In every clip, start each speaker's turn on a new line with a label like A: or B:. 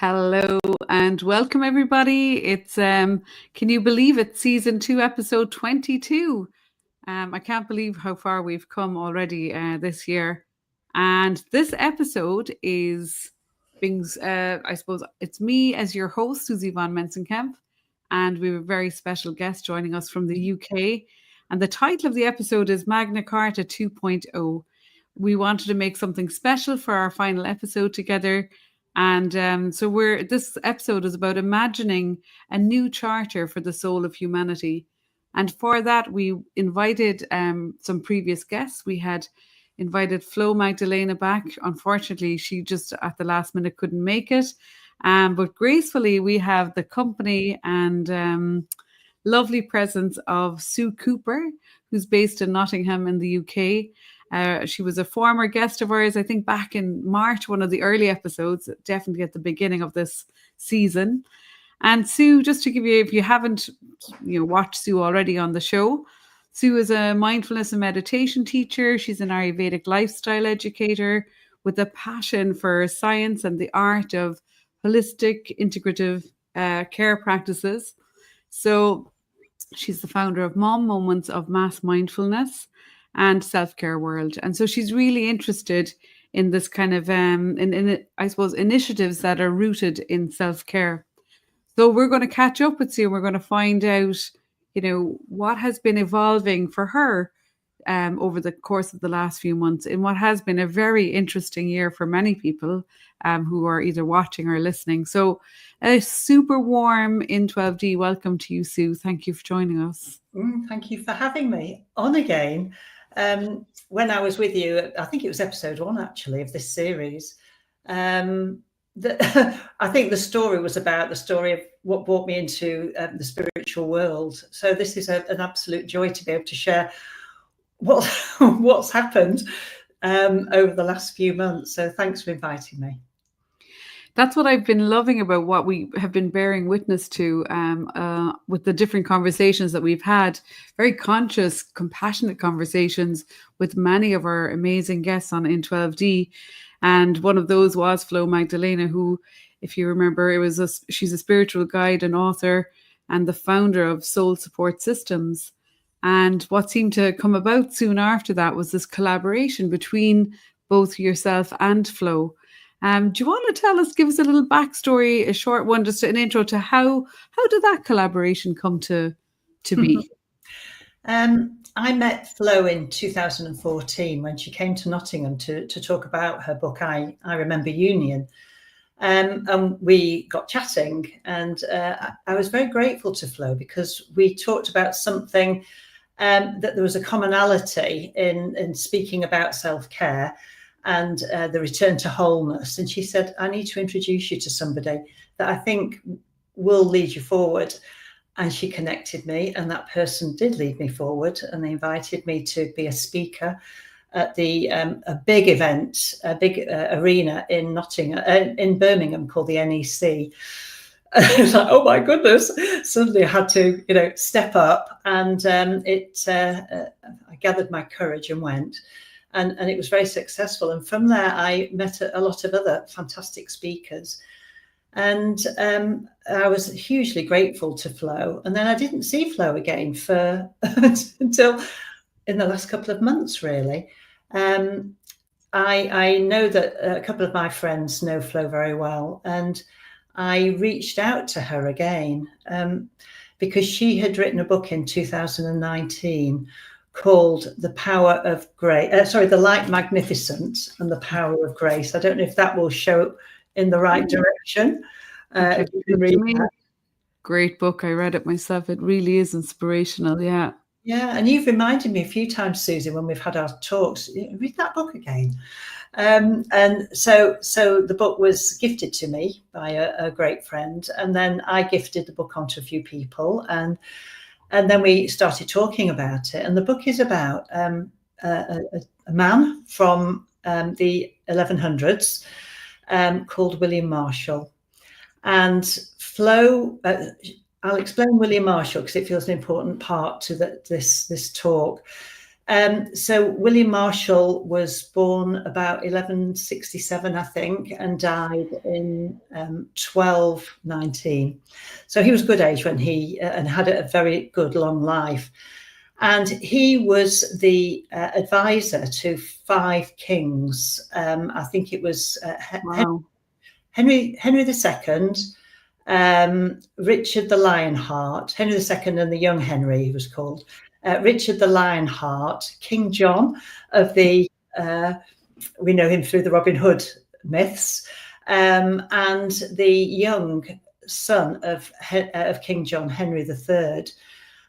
A: Hello and welcome everybody. It's can you believe it? Season 2, episode 22. I can't believe how far we've come already this year. And this episode is being, I suppose, it's me as your host, Susie von Mensenkamp, and we have a very special guest joining us from the UK. And the title of the episode is Magna Carta 2.0. We wanted to make something special for our final episode together. And so this episode is about imagining a new charter for the soul of humanity. And for that, we invited some previous guests. We had invited Flo Magdalena back. Unfortunately, she just at the last minute couldn't make it. But gracefully, we have the company and lovely presence of Sue Cooper, who's based in Nottingham in the UK. She was a former guest of ours, I think back in March, one of the early episodes, definitely at the beginning of this season. And Sue, just to give you, if you haven't watched Sue already on the show, Sue is a mindfulness and meditation teacher. She's an Ayurvedic Lifestyle Educator with a passion for science and the art of holistic, integrative care practices. So she's the founder of MOMM, Moments of Mass Mindfulness, and self-care world. And so she's really interested in this kind of, I suppose, initiatives that are rooted in self-care. So we're going to catch up with Sue. We're going to find out, what has been evolving for her over the course of the last few months in what has been a very interesting year for many people who are either watching or listening. So a super warm in12d welcome to you, Sue. Thank you for joining us.
B: Thank you for having me on again. When I was with you, I think it was episode 1 actually of this series. I think the story was about the story of what brought me into the spiritual world. So this is an absolute joy to be able to share what's happened over the last few months. So thanks for inviting me.
A: That's what I've been loving about what we have been bearing witness to with the different conversations that we've had, very conscious, compassionate conversations with many of our amazing guests on in12d. And one of those was Flo Magdalena, who, if you remember, she's a spiritual guide and author and the founder of Soul Support Systems. And what seemed to come about soon after that was this collaboration between both yourself and Flo. Do you want to give us a little backstory, a short one, just an intro to how did that collaboration come to be?
B: I met Flo in 2014 when she came to Nottingham to talk about her book, I Remember Union. And we got chatting, and I was very grateful to Flo because we talked about something that there was a commonality in speaking about self-care and the return to wholeness. And she said, I need to introduce you to somebody that I think will lead you forward. And she connected me, and that person did lead me forward. And they invited me to be a speaker at a big event, a big arena in in Birmingham called the NEC. I was like, oh my goodness! Suddenly I had to, step up, and I gathered my courage and went. And it was very successful. And from there, I met a lot of other fantastic speakers. And I was hugely grateful to Flo. And then I didn't see Flo again until in the last couple of months, really. I know that a couple of my friends know Flo very well. And I reached out to her again because she had written a book in 2019 called The Power of Grace, The Light Magnificent and the Power of Grace. I don't know if that will show in the right direction.
A: If you can read that. Great book. I read it myself. It really is inspirational. Yeah.
B: Yeah. And you've reminded me a few times, Susie, when we've had our talks, read that book again. And so the book was gifted to me by a great friend. And then I gifted the book onto a few people. And then we started talking about it. And the book is about a man from the 1100s called William Marshall. And Flo, I'll explain William Marshall because it feels an important part to this talk. So William Marshall was born about 1167, I think, and died in 1219. So he was good age when he and had a very good long life. And he was the advisor to 5 kings. I think it was
A: Wow.
B: Henry II, Richard the Lionheart, Henry II and the young Henry, he was called, Richard the Lionheart, King John of the, we know him through the Robin Hood myths, and the young son of King John, Henry III.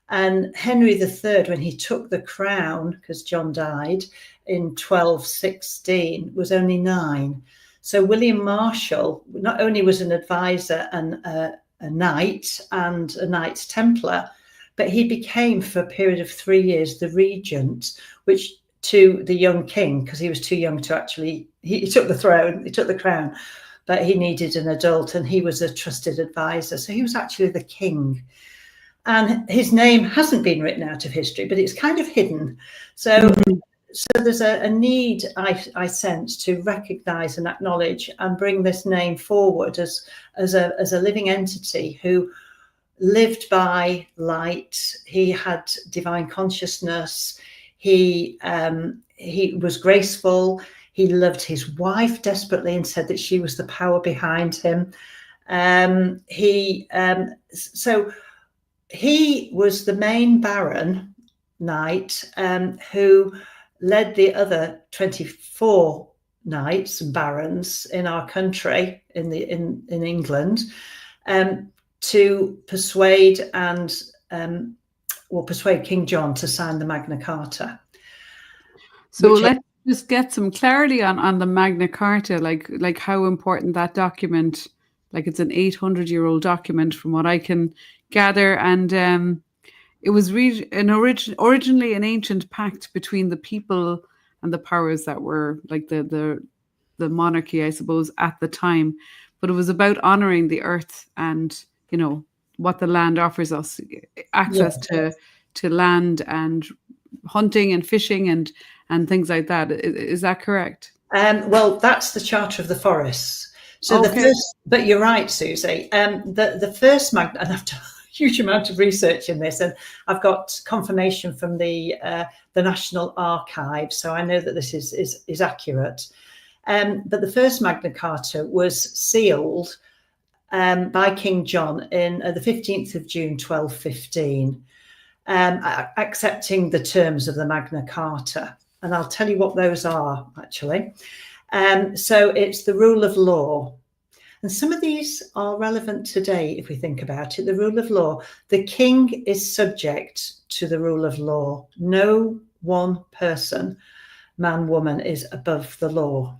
B: And Henry III, when he took the crown, because John died in 1216, was only 9. So William Marshall not only was an advisor and a knight and a Knights Templar, but he became, for a period of 3 years, the regent, which to the young king, because he was too young to actually, he took the throne, he took the crown, but he needed an adult, and he was a trusted advisor. So he was actually the king. And his name hasn't been written out of history, but it's kind of hidden. So there's a need, I sense, to recognise and acknowledge and bring this name forward as a living entity who lived by light. He had divine consciousness. He was graceful. He loved his wife desperately and said that she was the power behind him. So he was the main baron knight who led the other 24 knights and barons in our country, in England, to persuade King John to sign the Magna Carta.
A: So let's just get some clarity on the Magna Carta, like how important that document, like it's an 800-year-old document from what I can gather, and it was originally an ancient pact between the people and the powers that were like the monarchy, I suppose, at the time. But it was about honoring the earth and, you know, what the land offers us, access to land and hunting and fishing and things like that. Is that correct?
B: Well, that's the Charter of the Forests. So the first, but you're right, Susie. The first Magna, and I've done a huge amount of research in this, and I've got confirmation from the National Archives, so I know that this is accurate. But the first Magna Carta was sealed by King John in the 15th of June, 1215, accepting the terms of the Magna Carta. And I'll tell you what those are, actually. So it's the rule of law. And some of these are relevant today, if we think about it. The rule of law. The king is subject to the rule of law. No one person, man, woman, is above the law.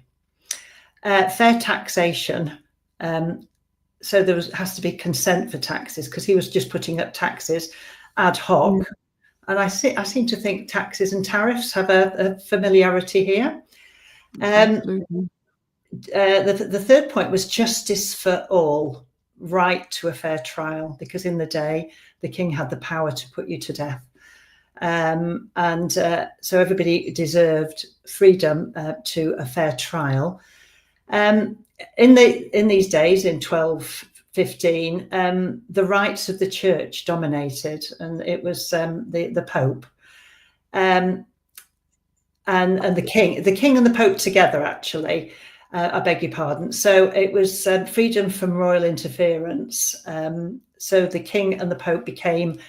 B: Fair taxation. So there has to be consent for taxes, because he was just putting up taxes ad hoc. And I seem to think taxes and tariffs have a familiarity here. The third point was justice for all, right to a fair trial, because in the day, the king had the power to put you to death. So everybody deserved freedom to a fair trial. In these days, in 1215, the rights of the church dominated, and it was the Pope, and the king and the Pope together, actually. I beg your pardon. So it was freedom from royal interference. So the king and the Pope became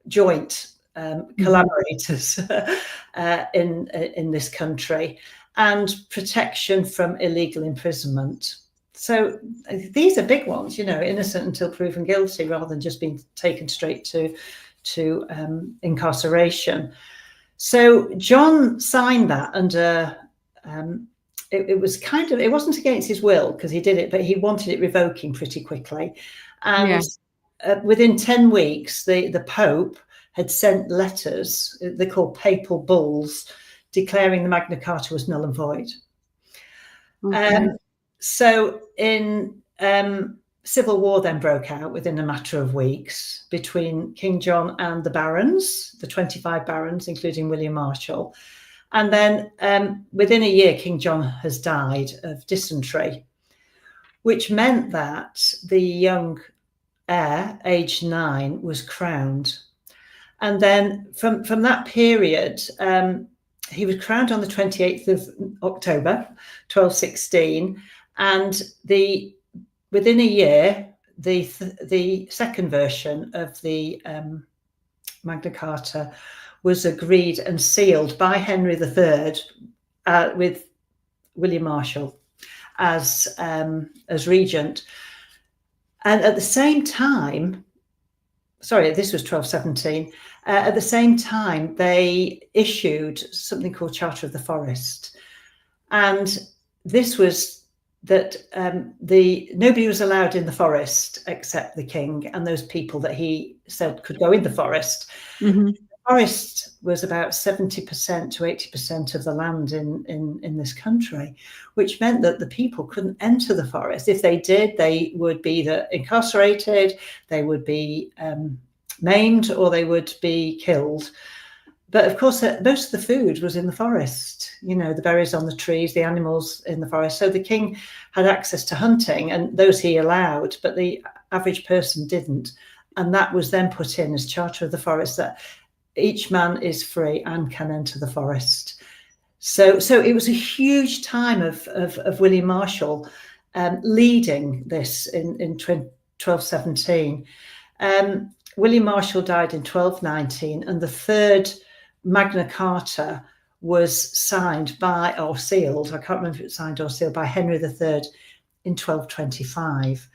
B: joint collaborators in this country, and protection from illegal imprisonment. So these are big ones, you know, innocent until proven guilty, rather than just being taken straight to incarceration. So John signed that under. It was kind of, it wasn't against his will, because he did it, but he wanted it revoking pretty quickly. And within 10 weeks, the Pope had sent letters, they're called papal bulls, declaring the Magna Carta was null and void. So in civil war then broke out within a matter of weeks between King John and the barons, the 25 barons, including William Marshall. And then within a year, King John has died of dysentery, which meant that the young heir, aged 9, was crowned. And then from that period, he was crowned on the 28th of October, 1216. And within a year, the second version of the Magna Carta was agreed and sealed by Henry III with William Marshall as regent. And at the same time, sorry, this was 1217. At the same time, they issued something called Charter of the Forest. And this was that nobody was allowed in the forest except the king and those people that he said could go in the forest.
A: Mm-hmm.
B: The forest was about 70% to 80% of the land in this country, which meant that the people couldn't enter the forest. If they did, they would be either incarcerated, they would be maimed, or they would be killed. But of course, most of the food was in the forest, the berries on the trees, the animals in the forest. So the king had access to hunting, and those he allowed, but the average person didn't. And that was then put in as Charter of the Forest, that each man is free and can enter the forest. So it was a huge time of William Marshall leading this in 1217. William Marshall died in 1219, and the third Magna Carta was signed by, or sealed, I can't remember if it was signed or sealed, by Henry III in 1225.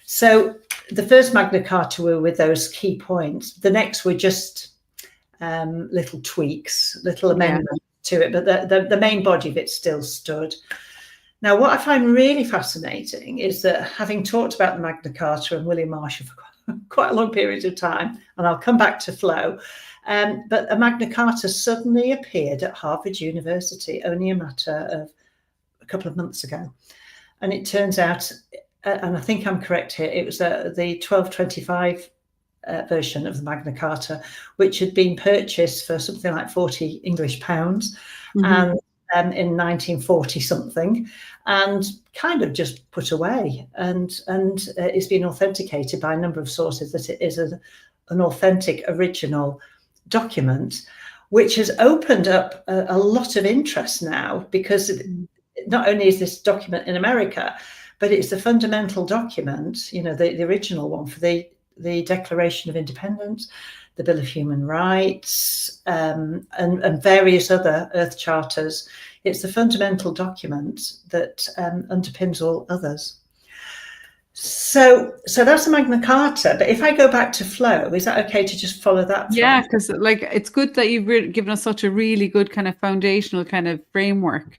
B: So the first Magna Carta were with those key points. The next were just little tweaks, little amendments to it, but the main body of it still stood. Now, what I find really fascinating is that, having talked about the Magna Carta and William Marshall for quite a long period of time, and I'll come back to Flo, but a Magna Carta suddenly appeared at Harvard University only a matter of a couple of months ago. And it turns out, and I think I'm correct here, it was the 1225 version of the Magna Carta, which had been purchased for something like 40 English pounds, mm-hmm. and in 1940 something, and kind of just put away. And it's been authenticated by a number of sources that it is an authentic original document, which has opened up a lot of interest now, because not only is this document in America, but it's the fundamental document, the original one for the Declaration of Independence, the Bill of Human Rights, and various other Earth Charters. It's the fundamental document that underpins all others. So that's the Magna Carta. But if I go back to Flo, is that okay to just follow that through?
A: Yeah, because it's good that you've given us such a really good kind of foundational kind of framework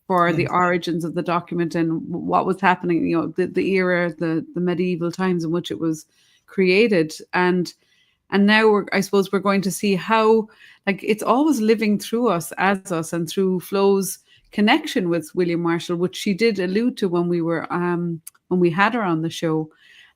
A: for the origins of the document and what was happening, the era, the medieval times in which it was created. And now I suppose we're going to see how, it's always living through us as us, and through Flo's connection with William Marshall, which she did allude to when we had her on the show,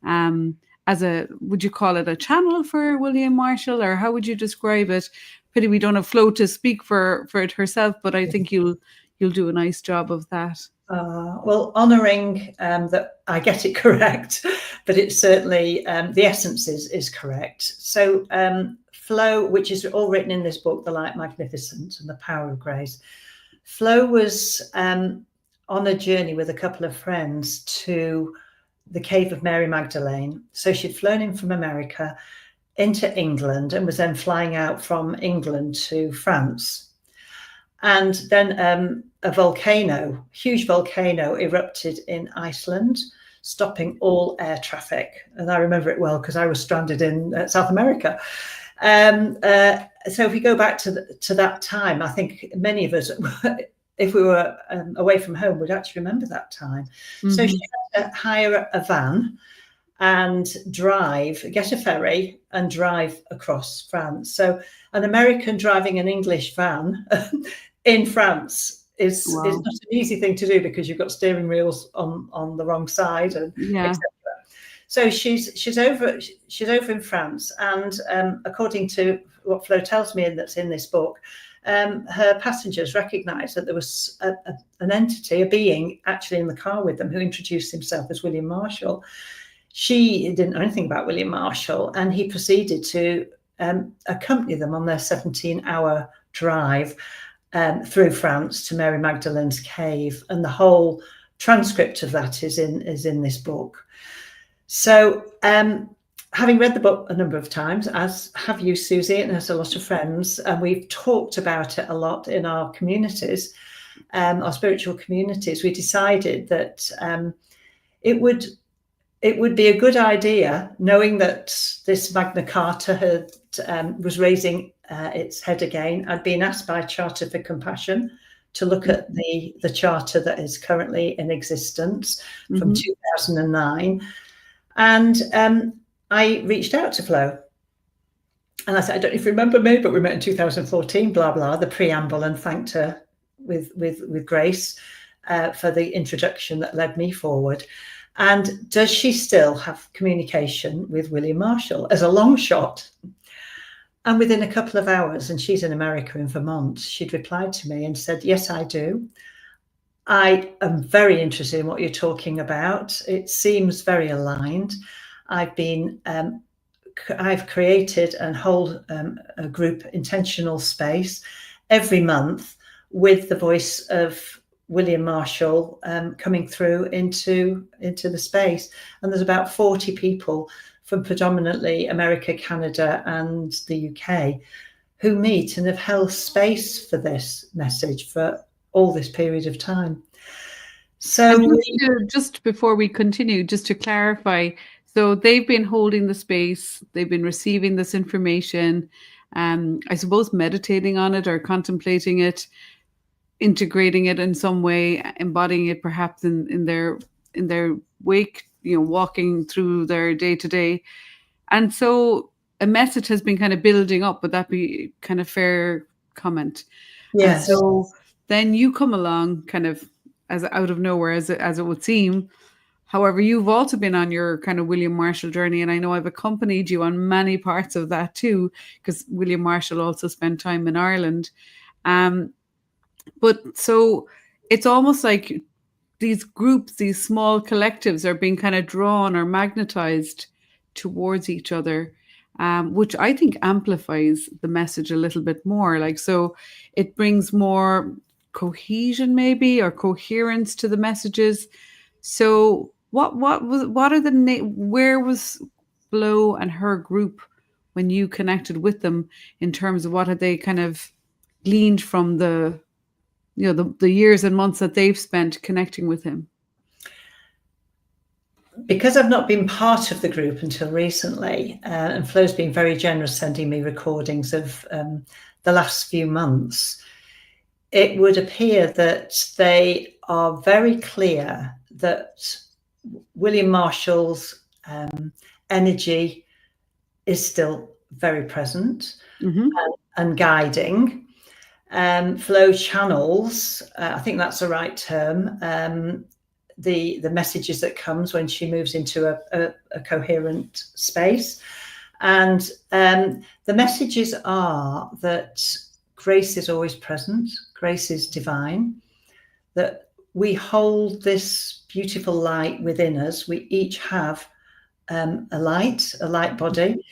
A: as would you call it a channel for William Marshall, or how would you describe it? Pity we don't have Flo to speak for it herself, but I think you'll do a nice job of that.
B: Well, honouring that I get it correct, but it's certainly the essence is correct. So Flo, which is all written in this book, The Light Magnificent and the Power of Grace, Flo was on a journey with a couple of friends to the cave of Mary Magdalene. So she'd flown in from America into England and was then flying out from England to France. And then a huge volcano erupted in Iceland, stopping all air traffic. And I remember it well because I was stranded in South America. So if we go back to that time, I think many of us, if we were away from home, would actually remember that time. Mm-hmm. So she had to hire a van and get a ferry and drive across France. So an American driving an English van in France is not an easy thing to do, because you've got steering wheels on the wrong side, and etc. So she's over in France, and according to what Flo tells me, and that's in this book, her passengers recognised that there was an entity, a being, actually in the car with them, who introduced himself as William Marshall. She didn't know anything about William Marshall, and he proceeded to accompany them on their 17-hour drive through France to Mary Magdalene's cave, and the whole transcript of that is in this book. So having read the book a number of times, as have you, Susie, and as a lot of friends, and we've talked about it a lot in our communities, our spiritual communities, we decided that it would be a good idea, knowing that this Magna Carta was raising its head again. I'd been asked by Charter for Compassion to look at the charter that is currently in existence from 2009. And I reached out to Flo. And I said, I don't know if you remember me, but we met in 2014, blah, blah, the preamble, and thanked her with grace for the introduction that led me forward. And does she still have communication with William Marshall as a long shot? And within a couple of hours, and she's in America, in Vermont, she'd replied to me and said, yes, I do. I am very interested in what you're talking about. It seems very aligned. I've created and hold a group intentional space every month with the voice of William Marshall coming through into the space. And there's about 40 people from predominantly America, Canada, and the UK who meet and have held space for this message for all this period of time. So
A: just before we continue, just to clarify, so they've been holding the space, they've been receiving this information, I suppose meditating on it or contemplating it, integrating it in some way, embodying it perhaps in their wake, walking through their day to day. And so a message has been kind of building up. Would that be kind of fair comment?
B: Yes.
A: And so then you come along kind of as out of nowhere, as it would seem. However, you've also been on your kind of William Marshall journey, and I know I've accompanied you on many parts of that too, because William Marshall also spent time in Ireland. But so it's almost like these groups, these small collectives are being kind of drawn or magnetized towards each other, which I think amplifies the message a little bit more. Like, so it brings more cohesion maybe, or coherence to the messages. So where was Flo and her group when you connected with them, in terms of what had they kind of gleaned from the years and months that they've spent connecting with him?
B: Because I've not been part of the group until recently, and Flo's been very generous sending me recordings of the last few months, it would appear that they are very clear that William Marshall's energy is still very present and guiding. Flo channels, I think that's the right term, the messages that comes when she moves into a coherent space. And the messages are that grace is always present, grace is divine, that we hold this beautiful light within us. We each have a light body.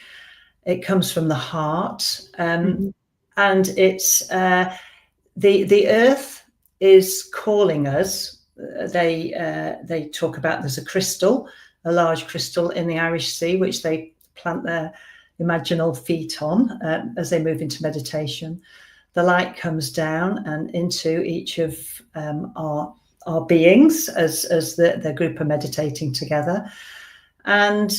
B: It comes from the heart. And it's the earth is calling us. They talk about, there's a crystal, a large crystal in the Irish Sea, which they plant their imaginal feet on as they move into meditation. The light comes down and into each of our beings as the group are meditating together, and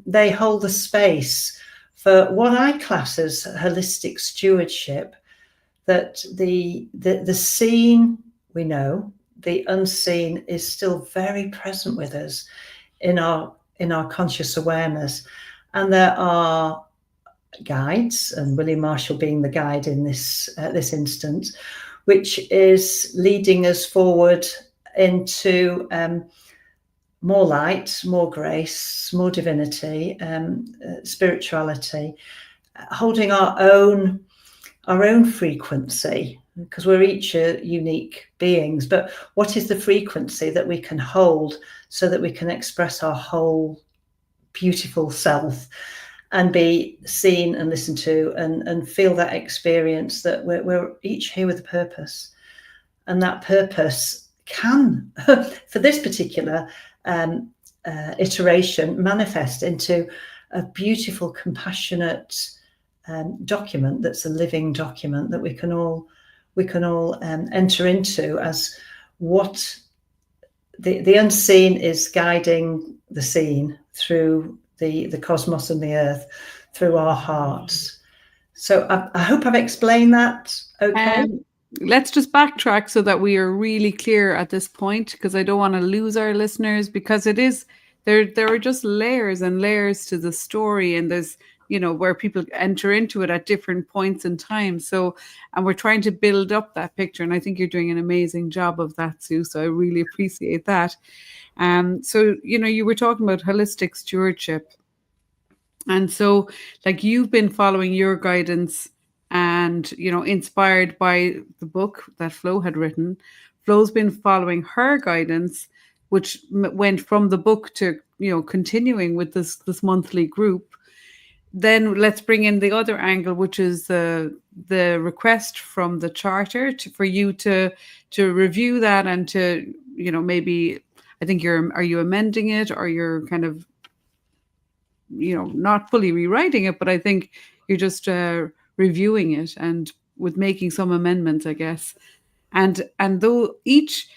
B: they hold the space for what I class as holistic stewardship. That the seen we know, the unseen is still very present with us in our conscious awareness, and there are guides, and William Marshall being the guide in this instance, which is leading us forward into more light, more grace, more divinity, spirituality, holding our own frequency, because we're each unique beings. But what is the frequency that we can hold so that we can express our whole beautiful self and be seen and listened to, and feel that experience that we're each here with a purpose, and that purpose can, for this particular iteration, manifest into a beautiful, compassionate document that's a living document that we can all enter into, as what the unseen is guiding the seen through the cosmos and the earth, through our hearts. So I hope I've explained that okay.
A: Let's just backtrack so that we are really clear at this point, because I don't want to lose our listeners, because it is there are just layers and layers to the story, and there's, you know, where people enter into it at different points in time. So, and we're trying to build up that picture, and I think you're doing an amazing job of that, Sue. So I really appreciate that. So, you know, you were talking about holistic stewardship. And so, like, you've been following your guidance and, you know, inspired by the book that Flo had written. Flo's been following her guidance, which went from the book to, you know, continuing with this monthly group. Then let's bring in the other angle, which is the request from the charter for you to review that, and to, you know, maybe, I think are you amending it, or you're kind of, you know, not fully rewriting it, but I think you're just reviewing it and with making some amendments, I guess. And though it's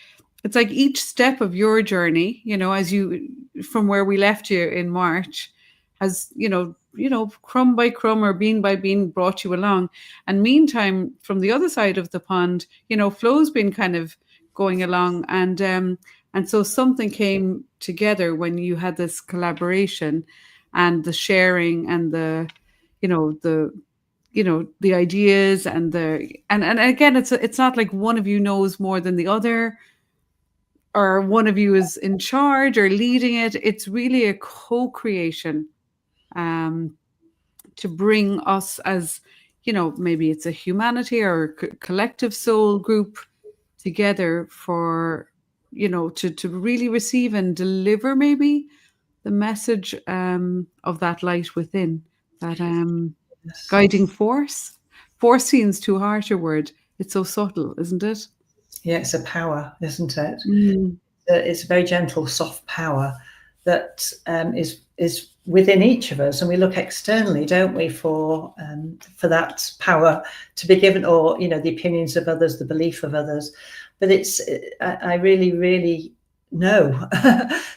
A: like each step of your journey, you know, as you, from where we left you in March, has, you know, crumb by crumb or bean by bean brought you along. And meantime, from the other side of the pond, you know, Flo's been kind of going along, and so something came together when you had this collaboration and the sharing and the ideas and and again, it's not like one of you knows more than the other, or one of you is in charge or leading it. It's really a co-creation, to bring us as, you know, maybe it's a humanity or a collective soul group together for, you know, to really receive and deliver maybe the message of that light within, that
B: Yes.
A: guiding force. Force seems too harsh a word. It's so subtle, isn't it?
B: Yeah, it's a power, isn't it?
A: Mm.
B: It's a very gentle, soft power that is within each of us, and we look externally, don't we, for that power to be given, or, you know, the opinions of others, the belief of others. But I really, really know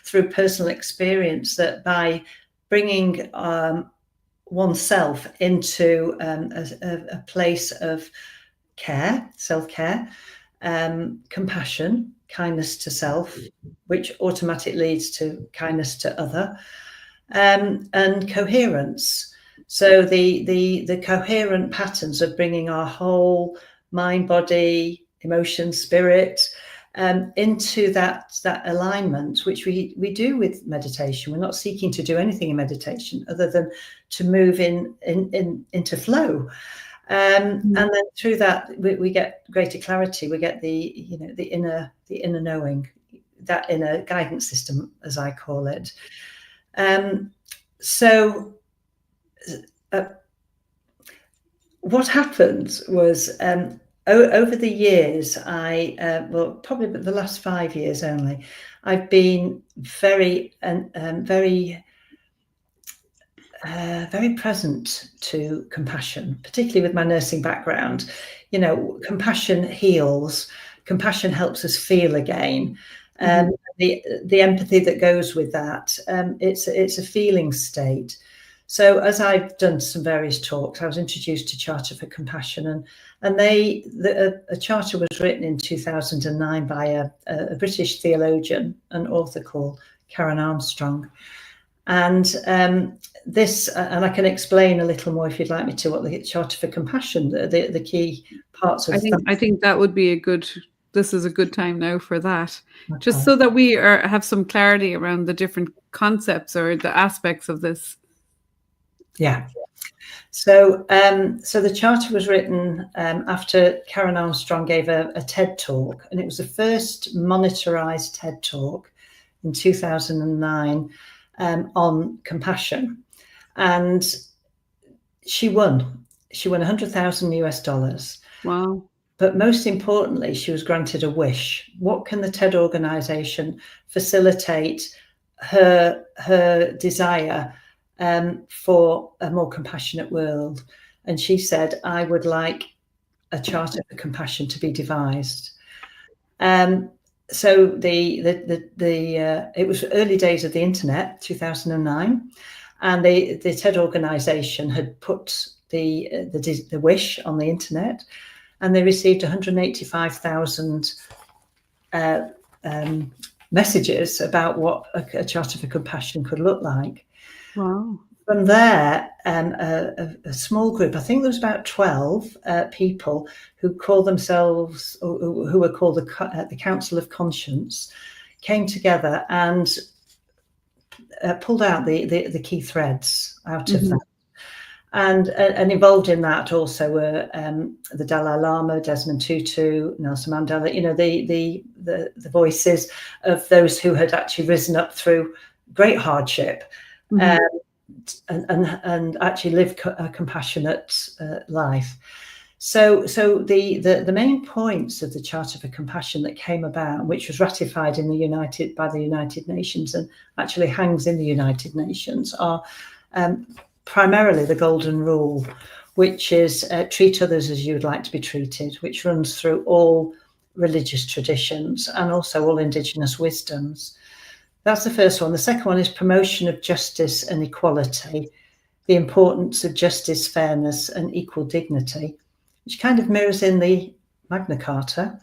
B: through personal experience that by bringing oneself into a place of care, self-care, compassion, kindness to self, which automatically leads to kindness to other, and coherence. So the coherent patterns of bringing our whole mind, body, emotion, spirit into that alignment, which we do with meditation. We're not seeking to do anything in meditation other than to move into flow. And then through that, we get greater clarity. We get the inner knowing, that inner guidance system, as I call it. So what happened was, over the years, probably the last 5 years only, I've been very present to compassion, particularly with my nursing background. You know, compassion heals. Compassion helps us feel again. The empathy that goes with that, it's a feeling state. So as I've done some various talks, I was introduced to Charter for Compassion, and a charter was written in 2009 by a British theologian and author called Karen Armstrong. And this, and I can explain a little more if you'd like me to, what the Charter for Compassion, the key parts of.
A: I think that would be a good this is a good time now for that, just
B: Okay.
A: so that we have some clarity around the different concepts or the aspects of this.
B: Yeah. So, so the charter was written after Karen Armstrong gave a TED talk, and it was the first monetarized TED talk in 2009 on compassion, and she won. She won $100,000.
A: Wow.
B: But most importantly, she was granted a wish. What can the TED organization facilitate her desire for a more compassionate world? And she said, I would like a charter for compassion to be devised. So it was early days of the internet, 2009, and the TED organization had put the wish on the internet, and they received 185,000 messages about what a charter for compassion could look like.
A: Wow.
B: From there, a small group, I think there was about 12 people who call themselves, or who were called the Council of Conscience, came together and pulled out the key threads out of that. And involved in that also were the Dalai Lama, Desmond Tutu, Nelson Mandela, you know, the voices of those who had actually risen up through great hardship and actually lived a compassionate life. So the main points of the Charter for Compassion that came about, which was ratified by the United Nations and actually hangs in the United Nations, are primarily the Golden Rule, which is treat others as you would like to be treated, which runs through all religious traditions and also all Indigenous wisdoms. That's the first one. The second one is promotion of justice and equality, the importance of justice, fairness, and equal dignity, which kind of mirrors in the Magna Carta.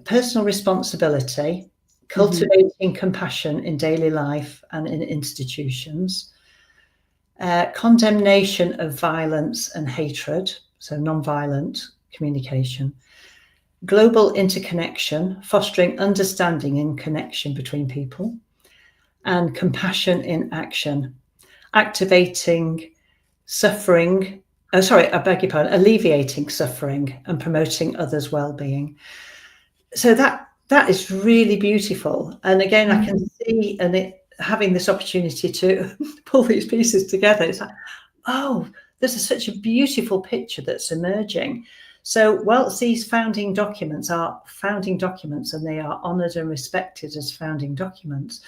B: Personal responsibility, cultivating compassion in daily life and in institutions. Condemnation of violence and hatred, so non-violent communication. Global interconnection, fostering understanding and connection between people. And compassion in action, activating suffering, alleviating suffering and promoting others' well-being. So that is really beautiful. And again, I can see, and having this opportunity to pull these pieces together, it's like, oh, this is such a beautiful picture that's emerging. So whilst these founding documents are founding documents and they are honoured and respected as founding documents,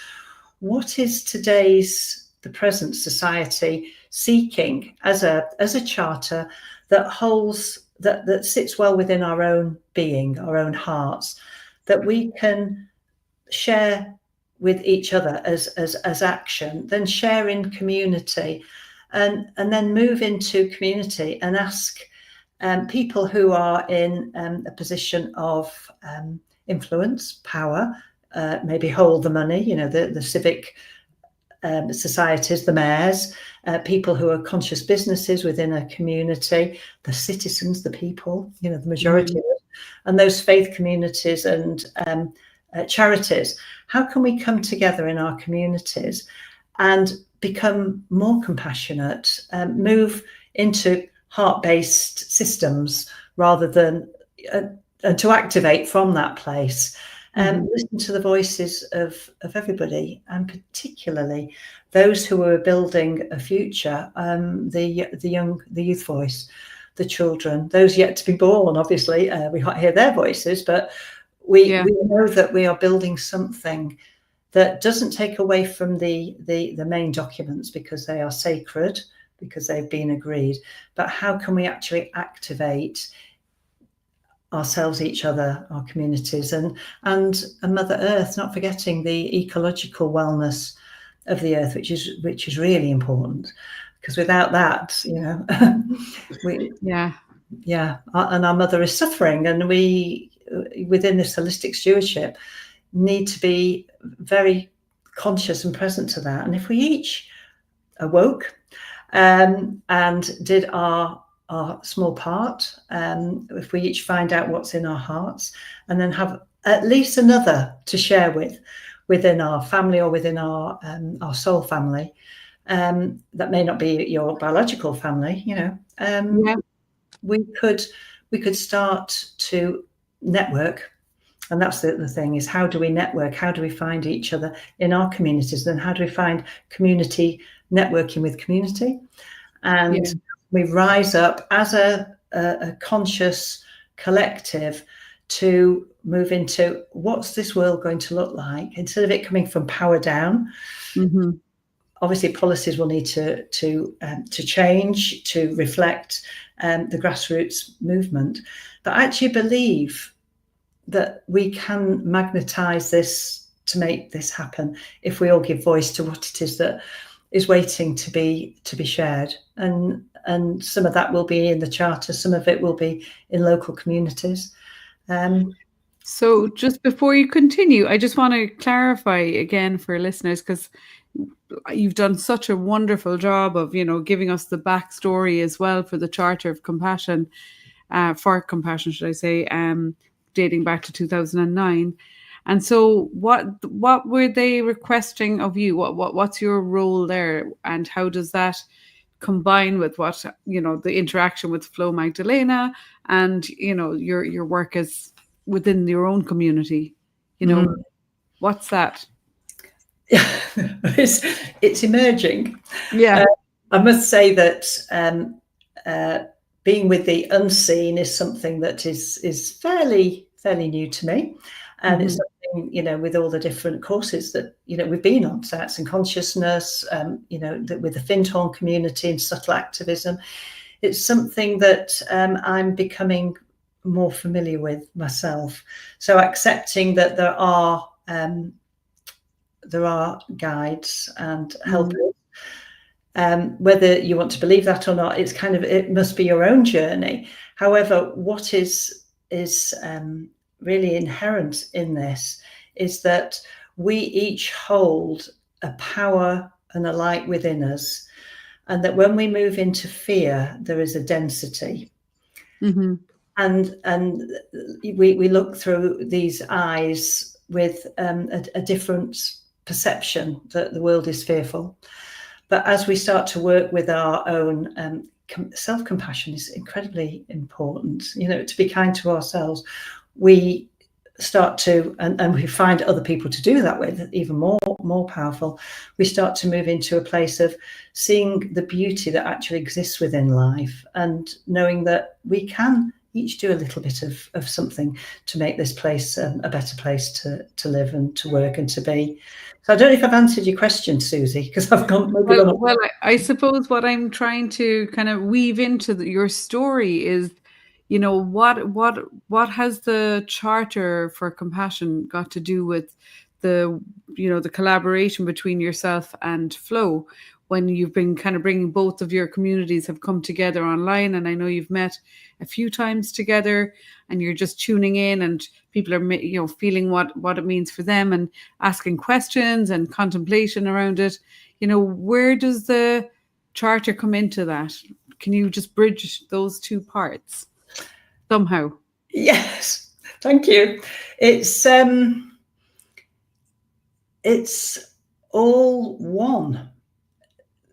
B: what is the present society seeking as a charter that holds, that sits well within our own being, our own hearts, that we can share with each other as action, then share in community, and then move into community and ask people who are in a position of influence, power, maybe hold the money, you know, the civic societies, the mayors, people who are conscious businesses within a community, the citizens, the people, you know, the majority of it, and those faith communities and charities. How can we come together in our communities and become more compassionate, move into heart-based systems rather than to activate from that place, and listen to the voices of everybody, and particularly those who are building a future, the youth voice, the children, those yet to be born. Obviously, we can't hear their voices, but we know that we are building something that doesn't take away from the main documents, because they are sacred, because they've been agreed. But how can we actually activate ourselves, each other, our communities, and Mother Earth, not forgetting the ecological wellness of the earth, which is really important, because without that, you know, and our mother is suffering, and we, within this holistic stewardship, need to be very conscious and present to that. And if we each awoke and did our our small part, if we each find out what's in our hearts, and then have at least another to share with within our family or within our soul family, that may not be your biological family, we could start to network. And that's the thing, is how do we network? How do we find each other in our communities? And how do we find community networking with community? And we rise up as a conscious collective to move into, what's this world going to look like? Instead of it coming from power down, obviously policies will need to change to reflect the grassroots movement. But I actually believe that we can magnetize this to make this happen if we all give voice to what it is that is waiting to be shared. And some of that will be in the charter, some of it will be in local communities.
A: So just before you continue, I just want to clarify again for listeners, because you've done such a wonderful job of, giving us the backstory as well for the Charter of Compassion, for compassion, should I say, dating back to 2009. And so what were they requesting of you? What's your role there? And how does that combine with what, the interaction with Flo Magdalena and, your work as within your own community? What's that?
B: It's emerging.
A: Yeah.
B: I must say that being with the unseen is something that is fairly new to me, and it's something, with all the different courses that we've been on, arts and consciousness, with the Findhorn community and subtle activism, it's something that I'm becoming more familiar with myself. So accepting that there are guides and helpers. Whether you want to believe that or not, it's it must be your own journey. However, what is really inherent in this is that we each hold a power and a light within us, and that when we move into fear, there is a density. And we look through these eyes with a different perception that the world is fearful. But as we start to work with our own self-compassion is incredibly important, to be kind to ourselves. We start to, and we find other people to do that with, even more powerful. We start to move into a place of seeing the beauty that actually exists within life, and knowing that we can each do a little bit of something to make this place a better place to live and to work and to be. So I don't know if I've answered your question, Susie, because I've gone.
A: Well, I suppose what I'm trying to kind of weave into your story is, what has the Charter for Compassion got to do with the collaboration between yourself and Flo, when you've been kind of bringing both of your communities have come together online? And I know you've met a few times together, and you're just tuning in, and people are, feeling what it means for them and asking questions and contemplation around it. Where does the Charter come into that? Can you just bridge those two parts somehow?
B: Yes, thank you. It's all one.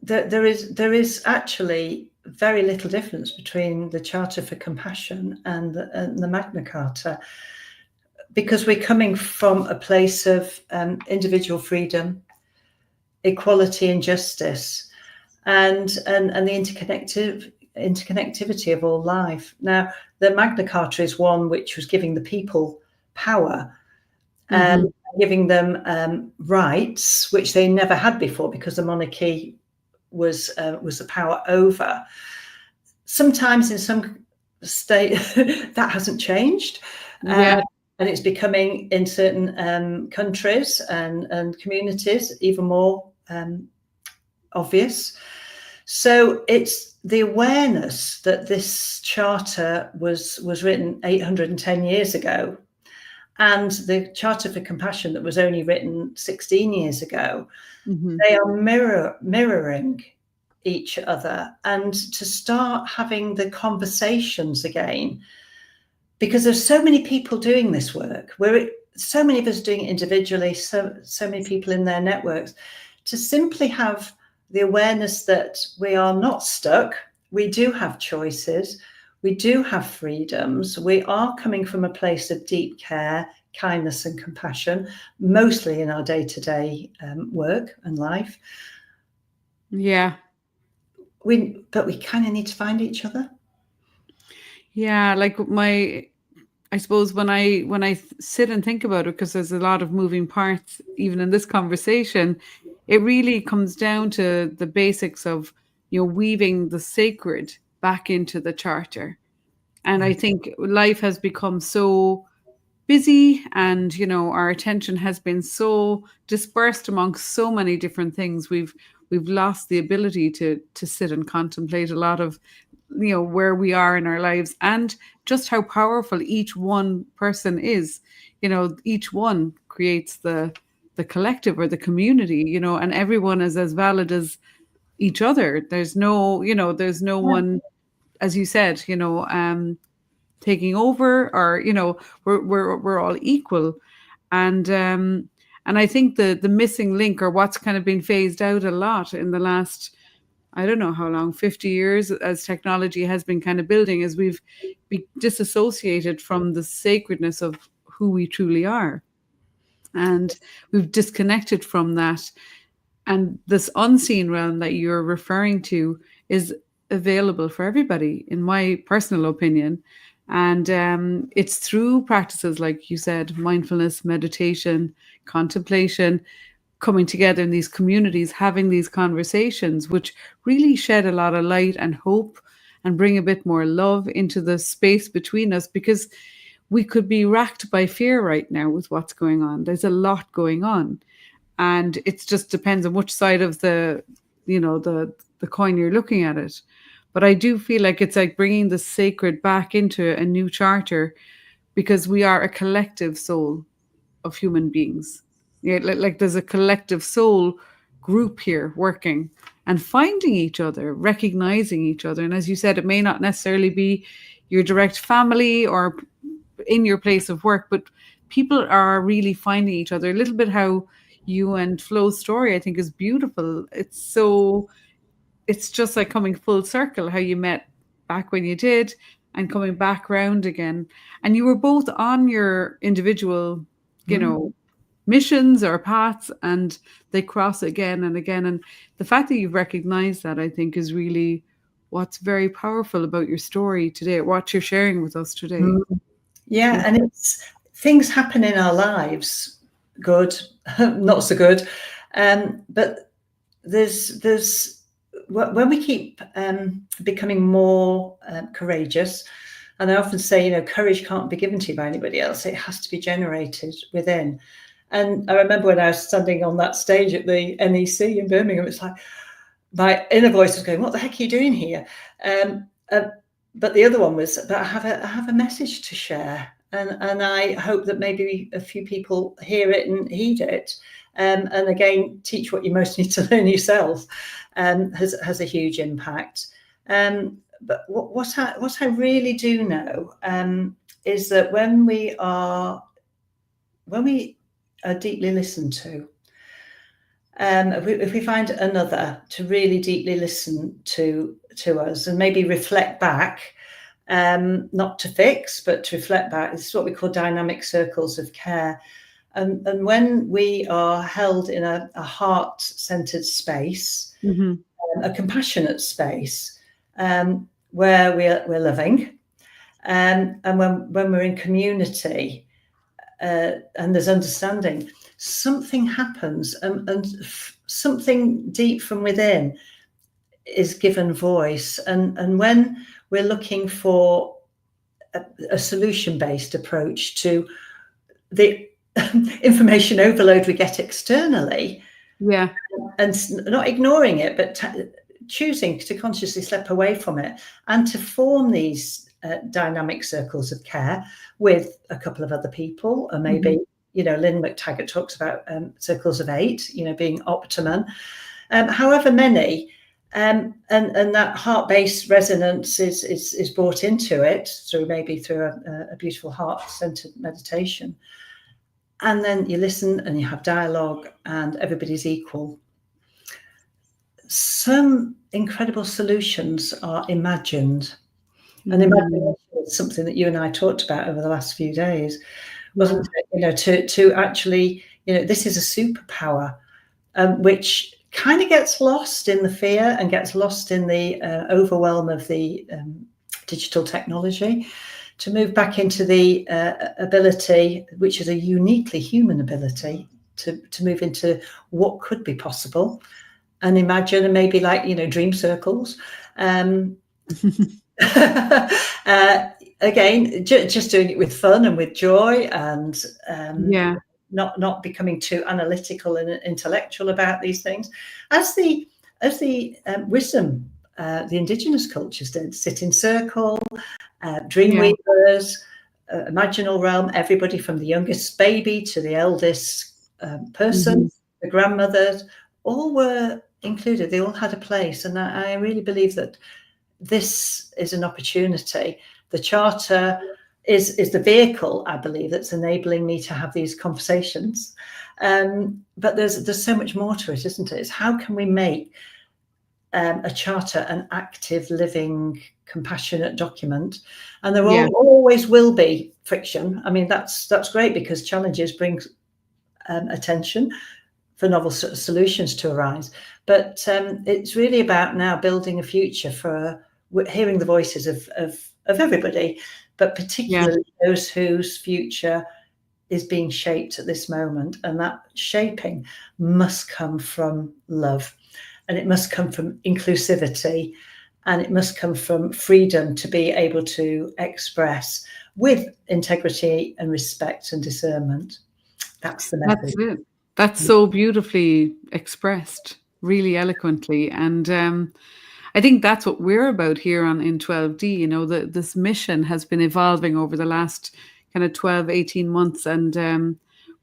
B: There is actually very little difference between the Charter for Compassion and the Magna Carta, because we're coming from a place of individual freedom, equality and justice, and the interconnectivity of all life. Now, the Magna Carta is one which was giving the people power, and giving them rights which they never had before, because the monarchy was the power over. Sometimes in some state that hasn't changed, and it's becoming in certain countries and communities even more obvious. So it's the awareness that this charter was written 810 years ago, and the Charter for Compassion that was only written 16 years ago. They are mirroring each other and to start having the conversations again, because there's so many people doing this work. So many of us doing it individually, so many people in their networks, to simply have the awareness that we are not stuck. We do have choices. We do have freedoms. We are coming from a place of deep care, kindness and compassion, mostly in our day-to-day work and life.
A: Yeah.
B: But we kind of need to find each other.
A: Yeah, like I suppose when I sit and think about it, because there's a lot of moving parts even in this conversation, it really comes down to the basics of, weaving the sacred back into the charter. And I think life has become so busy, and our attention has been so dispersed amongst so many different things. We've lost the ability to sit and contemplate a lot of where we are in our lives, and just how powerful each one person is. Each one creates the collective or the community, and everyone is as valid as each other. There's no one, as you said, taking over, or we're all equal. And I think the missing link, or what's kind of been phased out a lot in the last, I don't know how long, 50 years, as technology has been kind of building, is we've disassociated from the sacredness of who we truly are. And we've disconnected from that. And this unseen realm that you're referring to is available for everybody, in my personal opinion. And it's through practices, like you said, mindfulness, meditation, contemplation, coming together in these communities, having these conversations, which really shed a lot of light and hope and bring a bit more love into the space between us, because we could be racked by fear right now with what's going on. There's a lot going on, and it just depends on which side of the coin you're looking at it. But I do feel like it's like bringing the sacred back into a new charter, because we are a collective soul of human beings. Yeah, like there's a collective soul group here working and finding each other, recognizing each other. And as you said, it may not necessarily be your direct family or in your place of work, but people are really finding each other. A little bit how you and Flo's story, I think, is beautiful. It's just like coming full circle, how you met back when you did, and coming back round again. And you were both on your individual, missions or paths, and they cross again and again. And the fact that you've recognized that, I think, is really what's very powerful about your story today, what you're sharing with us today.
B: Yeah, and it's things happen in our lives, good, not so good. But there's when we keep becoming more courageous, and I often say, courage can't be given to you by anybody else. It has to be generated within. And I remember when I was standing on that stage at the NEC in Birmingham, it's like my inner voice was going, "What the heck are you doing here?" But the other one was that I have a message to share, and I hope that maybe a few people hear it and heed it, and again teach what you most need to learn yourself. Has a huge impact. But what I really do know is that when we are deeply listened to, if we find another to really deeply listen to us and maybe reflect back, not to fix, but to reflect back, this is what we call dynamic circles of care. And when we are held in a heart-centered space, a compassionate space, where we're loving, and when we're in community, and there's understanding, something happens, and something deep from within is given voice. And when we're looking for a solution-based approach to the information overload we get externally, and not ignoring it, but choosing to consciously step away from it and to form these dynamic circles of care with a couple of other people, or maybe Lynn McTaggart talks about circles of 8, being optimum, however many, And that heart-based resonance is brought into it through a beautiful heart-centered meditation. And then you listen and you have dialogue and everybody's equal. Some incredible solutions are imagined. And imagination is something that you and I talked about over the last few days, wasn't it? To actually, this is a superpower, which kind of gets lost in the fear and gets lost in the overwhelm of the digital technology, to move back into the ability, which is a uniquely human ability, to move into what could be possible and imagine, and maybe dream circles. Again, just doing it with fun and with joy, and not becoming too analytical and intellectual about these things, as the wisdom the indigenous cultures did. Sit in circle, dream weavers, imaginal realm. Everybody from the youngest baby to the eldest person, the grandmothers, all were included. They all had a place, and I really believe that this is an opportunity. The charter is the vehicle, I believe, that's enabling me to have these conversations. But there's so much more to it, isn't it? It's how can we make a charter an active, living, compassionate document? And there always will be friction. I mean, that's great, because challenges bring attention for novel solutions to arise. But it's really about now building a future for hearing the voices of everybody, but particularly those whose future is being shaped at this moment. And that shaping must come from love, and it must come from inclusivity, and it must come from freedom to be able to express with integrity and respect and discernment. That's the message.
A: That's it. That's so beautifully expressed, really eloquently. And I think that's what we're about here on in12d. This mission has been evolving over the last kind of 12, 18 months. And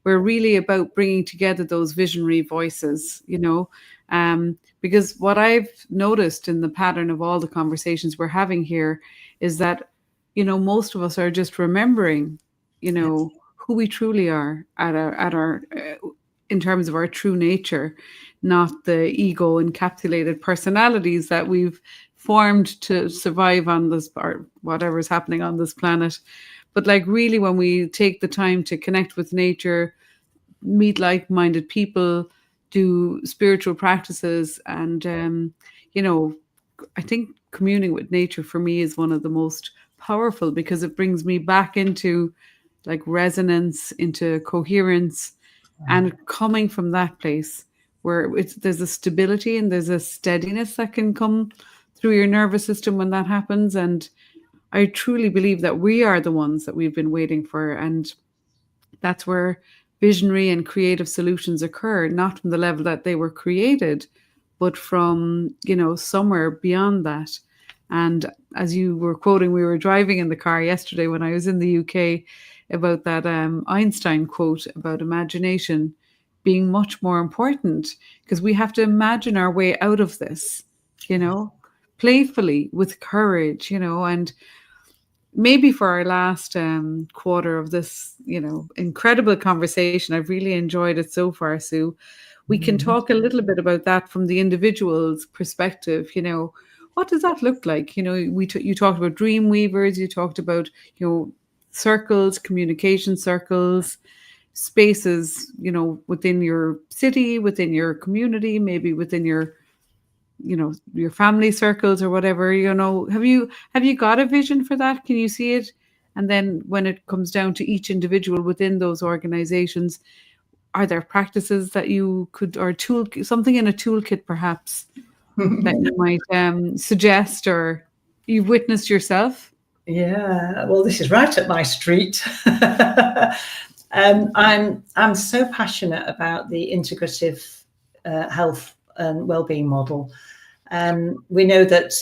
A: we're really about bringing together those visionary voices, because what I've noticed in the pattern of all the conversations we're having here is that, most of us are just remembering, who we truly are at our in terms of our true nature, not the ego encapsulated personalities that we've formed to survive on this, or whatever is happening on this planet. But really, when we take the time to connect with nature, meet like-minded people, do spiritual practices, and I think communing with nature for me is one of the most powerful, because it brings me back into resonance, into coherence, and coming from that place where there's a stability and there's a steadiness that can come through your nervous system when that happens. And I truly believe that we are the ones that we've been waiting for, and that's where visionary and creative solutions occur, not from the level that they were created, but from somewhere beyond that. And as you were quoting, we were driving in the car yesterday when I was in the UK, about that Einstein quote about imagination being much more important, because we have to imagine our way out of this, playfully, with courage, and maybe for our last quarter of this, incredible conversation, I've really enjoyed it so far, Sue. We can talk a little bit about that from the individual's perspective. What does that look like? You talked about dream weavers, you talked about, circles, communication circles, spaces, within your city, within your community, maybe within your family circles or whatever. Have you got a vision for that? Can you see it? And then when it comes down to each individual within those organizations, are there practices that you could, or something in a toolkit perhaps that you might suggest, or you've witnessed yourself?
B: Yeah, well, this is right up my street. I'm so passionate about the integrative health and well-being model. We know that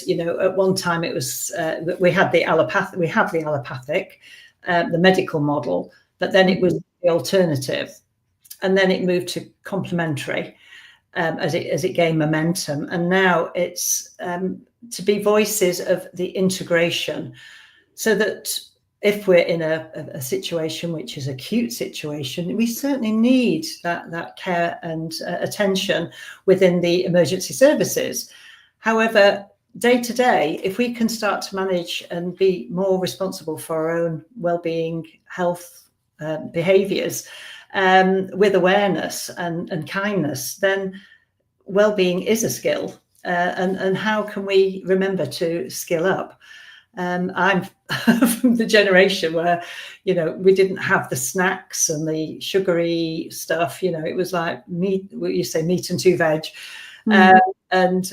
B: at one time it was we have the allopathic, the medical model, but then it was the alternative, and then it moved to complementary. as it gained momentum. And now it's to be voices of the integration, so that if we're in a situation which is an acute situation, we certainly need that care and attention within the emergency services. However, day to day, if we can start to manage and be more responsible for our own well-being, health, behaviours, with awareness and kindness, then well-being is a skill. And how can we remember to skill up? I'm from the generation where, we didn't have the snacks and the sugary stuff. It was like meat, you say meat and 2 veg. And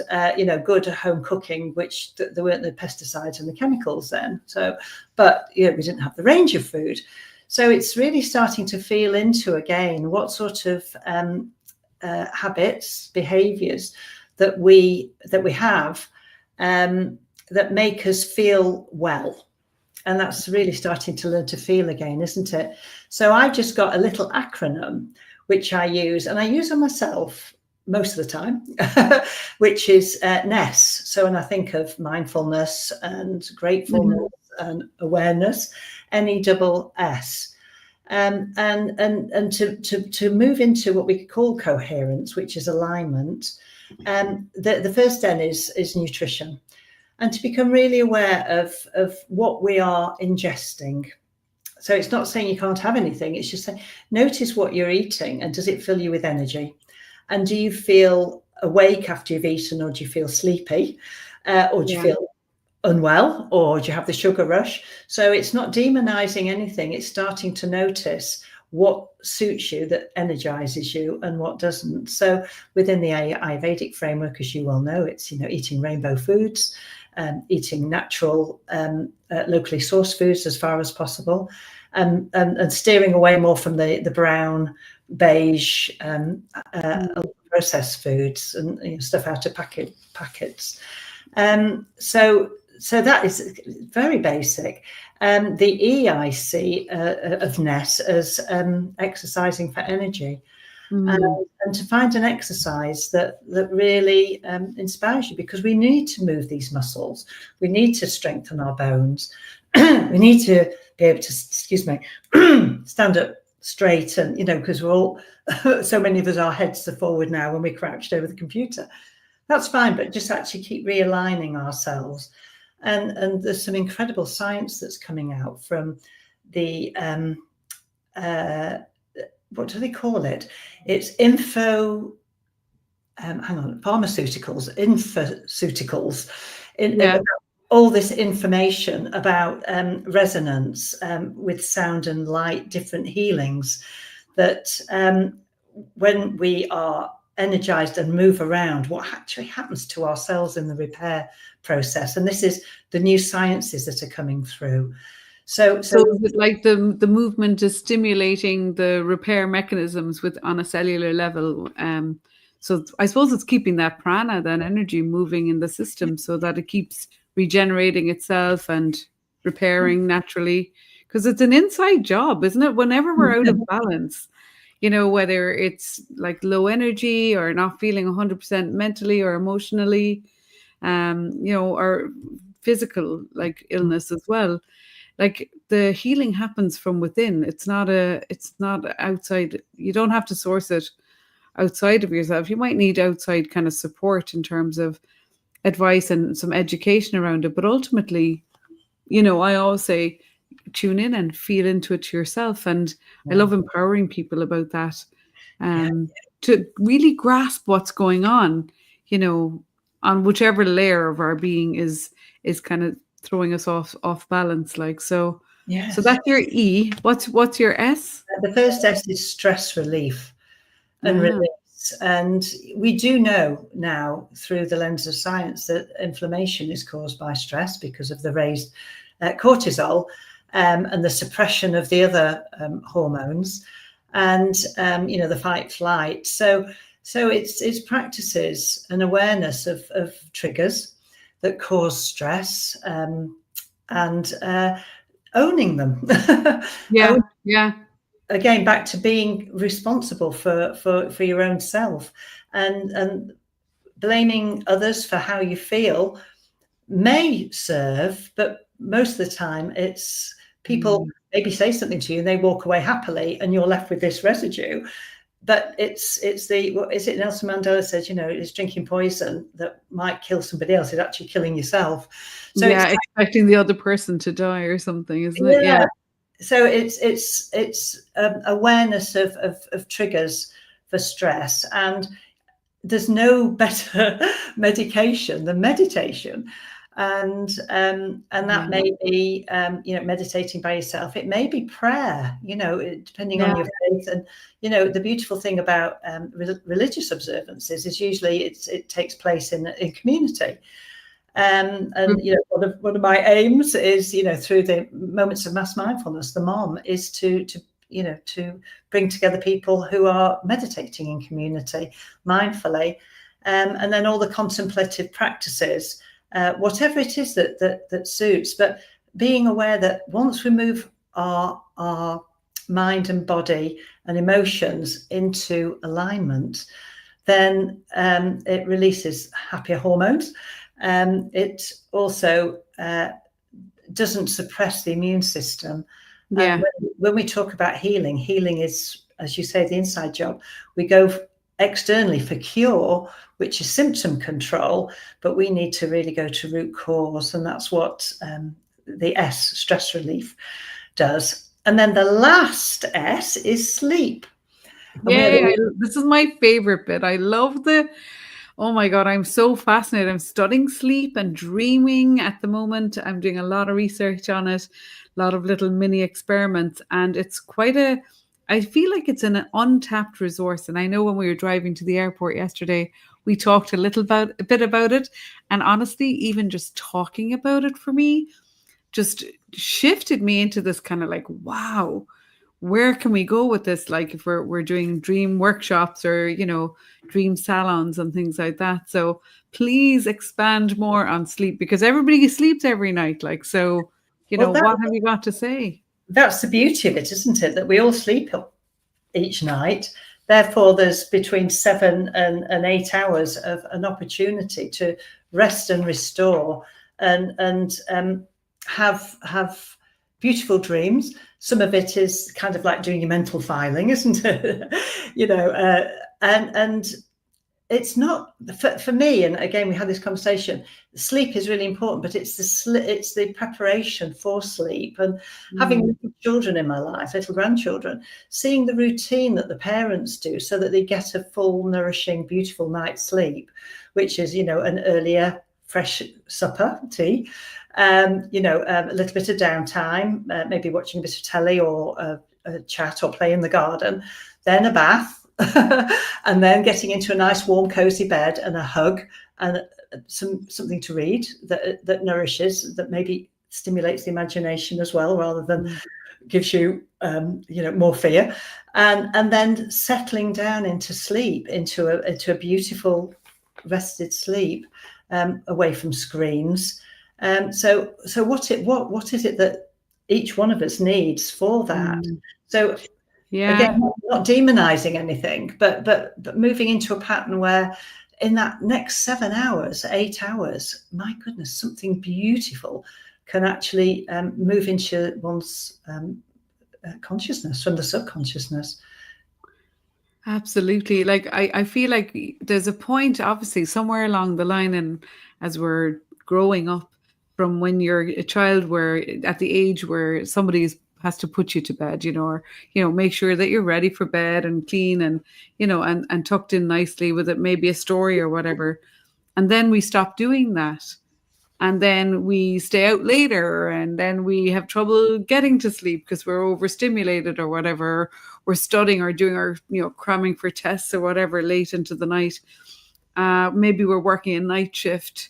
B: good home cooking, which there weren't the pesticides and the chemicals then. So, but we didn't have the range of food. So it's really starting to feel into again what sort of habits, behaviours that we have that make us feel well. And that's really starting to learn to feel again, isn't it? So I've just got a little acronym which I use, and I use on myself most of the time, which is NESS. So when I think of mindfulness and gratefulness and awareness, NESS. And to move into what we could call coherence, which is alignment. The first N is nutrition, and to become really aware of what we are ingesting. So it's not saying you can't have anything. It's just saying, notice what you're eating, and does it fill you with energy? And do you feel awake after you've eaten, or do you feel sleepy? Or do you feel unwell, or do you have the sugar rush? So it's not demonizing anything. It's starting to notice what suits you, that energizes you, and what doesn't. So within the Ayurvedic framework, as you well know, it's eating rainbow foods, eating natural, locally sourced foods as far as possible, and steering away more from the brown, beige, processed foods and stuff out of packets. So that is very basic. The E I see of NESS as exercising for energy, and to find an exercise that really inspires you, because we need to move these muscles. We need to strengthen our bones. We need to be able to, stand up straight, and because we're all so many of us, our heads are forward now when we're crouched over the computer. That's fine, but just actually keep realigning ourselves. And there's some incredible science that's coming out from the what do they call it? It's pharmaceuticals, all this information about resonance with sound and light, different healings, that when we are energized and move around, what actually happens to our cells in the repair process. And this is the new sciences that are coming through. So
A: is it like the movement is stimulating the repair mechanisms on a cellular level? So I suppose it's keeping that prana, that energy, moving in the system, so that it keeps regenerating itself and repairing naturally. Because it's an inside job, isn't it? Whenever we're out of balance, whether it's like low energy or not feeling 100% mentally or emotionally, or physical, like illness as well. Like the healing happens from within. It's not outside. You don't have to source it outside of yourself. You might need outside kind of support in terms of advice and some education around it. But ultimately, I always say, tune in and feel into it yourself. And I love empowering people about that, to really grasp what's going on, on whichever layer of our being is kind of throwing us off balance. So that's your E. What's your S?
B: The first S is stress relief and release. And we do know now through the lens of science that inflammation is caused by stress because of the raised cortisol, and the suppression of the other hormones, and the fight flight. So it's practices and awareness of triggers that cause stress, and owning them. again, back to being responsible for your own self, and blaming others for how you feel may serve, but most of the time it's people maybe say something to you and they walk away happily and you're left with this residue. But it's the, what is it, Nelson Mandela says, it's drinking poison that might kill somebody else is actually killing yourself. So
A: yeah, it's expecting the other person to die or something, isn't it? Yeah.
B: So it's awareness of triggers for stress, and there's no better medication than meditation. And that may be meditating by yourself. It may be prayer, depending on your faith. And the beautiful thing about religious observances is usually it takes place in community. And one of my aims is through the moments of mass mindfulness, the MOMM, is to bring together people who are meditating in community mindfully, and then all the contemplative practices, whatever it is that suits, but being aware that once we move our mind and body and emotions into alignment, then it releases happier hormones. It also doesn't suppress the immune system.
A: Yeah.
B: When we talk about healing is, as you say, the inside job. We go externally for cure, which is symptom control, but we need to really go to root cause, and that's what the S, stress relief, does. And then the last S is sleep.
A: Yeah, this is my favorite bit. I love oh my God, I'm so fascinated. I'm studying sleep and dreaming at the moment. I'm doing a lot of research on it, a lot of little mini experiments, and it's I feel like it's an untapped resource. And I know when we were driving to the airport yesterday, we talked a bit about it. And honestly, even just talking about it for me just shifted me into this kind of like, wow, where can we go with this? Like if we're doing dream workshops or, dream salons and things like that. So please expand more on sleep, because everybody sleeps every night. Like, so, what have you got to say?
B: That's the beauty of it, isn't it? That we all sleep each night. Therefore, there's between 7 and 8 hours of an opportunity to rest and restore and have beautiful dreams. Some of it is kind of like doing your mental filing, isn't it? And it's not for me. And again, we had this conversation. Sleep is really important, but it's the preparation for sleep. And having little children in my life, little grandchildren, seeing the routine that the parents do so that they get a full, nourishing, beautiful night's sleep, which is, an earlier fresh supper, tea, a little bit of downtime, maybe watching a bit of telly or a chat or play in the garden, then a bath, and then getting into a nice warm cozy bed and a hug and something to read that nourishes, that maybe stimulates the imagination as well, rather than gives you more fear, and then settling down into sleep, into a beautiful rested sleep, away from screens. So what is it that each one of us needs for that? So again, not demonizing anything, but moving into a pattern where in that next 7 hours, 8 hours, my goodness, something beautiful can actually move into one's consciousness from the subconsciousness.
A: Absolutely. Like I feel like there's a point, obviously, somewhere along the line, and as we're growing up, from when you're a child, where at the age where somebody has to put you to bed, or make sure that you're ready for bed and clean and and tucked in nicely with it, maybe a story or whatever, and then we stop doing that. And then we stay out later, and then we have trouble getting to sleep because we're overstimulated or whatever. We're studying or doing our, cramming for tests or whatever late into the night. Maybe we're working a night shift.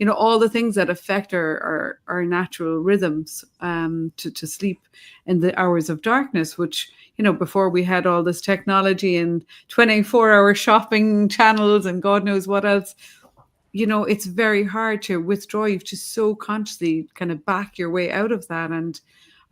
A: All the things that affect our natural rhythms to sleep in the hours of darkness, which, before we had all this technology and 24-hour shopping channels and God knows what else, it's very hard to withdraw. You have to so consciously kind of back your way out of that. And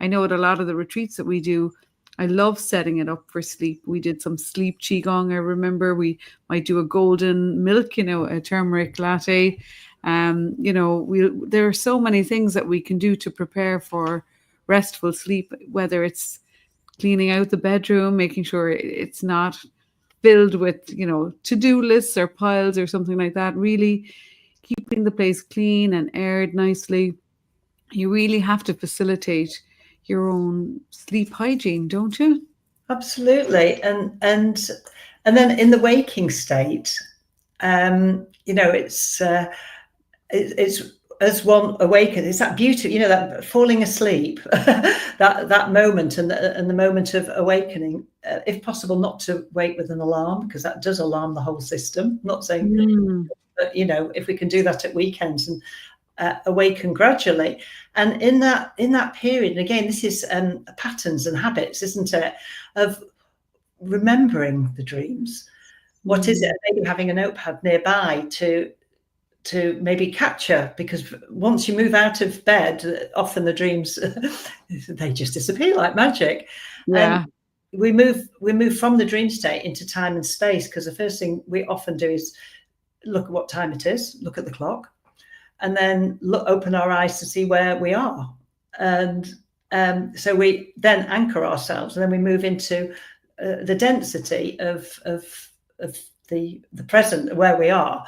A: I know at a lot of the retreats that we do, I love setting it up for sleep. We did some sleep qigong. I remember we might do a golden milk, a turmeric latte. There are so many things that we can do to prepare for restful sleep, whether it's cleaning out the bedroom, making sure it's not filled with, to-do lists or piles or something like that. Really keeping the place clean and aired nicely. You really have to facilitate your own sleep hygiene, don't you?
B: Absolutely. And then in the waking state, it's as one awakens, it's that beauty, that falling asleep, that moment and the moment of awakening, if possible, not to wake with an alarm, because that does alarm the whole system. I'm not saying, but, if we can do that at weekends and awaken gradually. And in that period, and again, this is patterns and habits, isn't it, of remembering the dreams. What is it? Maybe having a notepad nearby to maybe capture, because once you move out of bed, often the dreams they just disappear like magic.
A: Yeah.
B: We move from the dream state into time and space, because the first thing we often do is look at what time it is, look at the clock, and then open our eyes to see where we are. And so we then anchor ourselves, and then we move into the density of the present, where we are,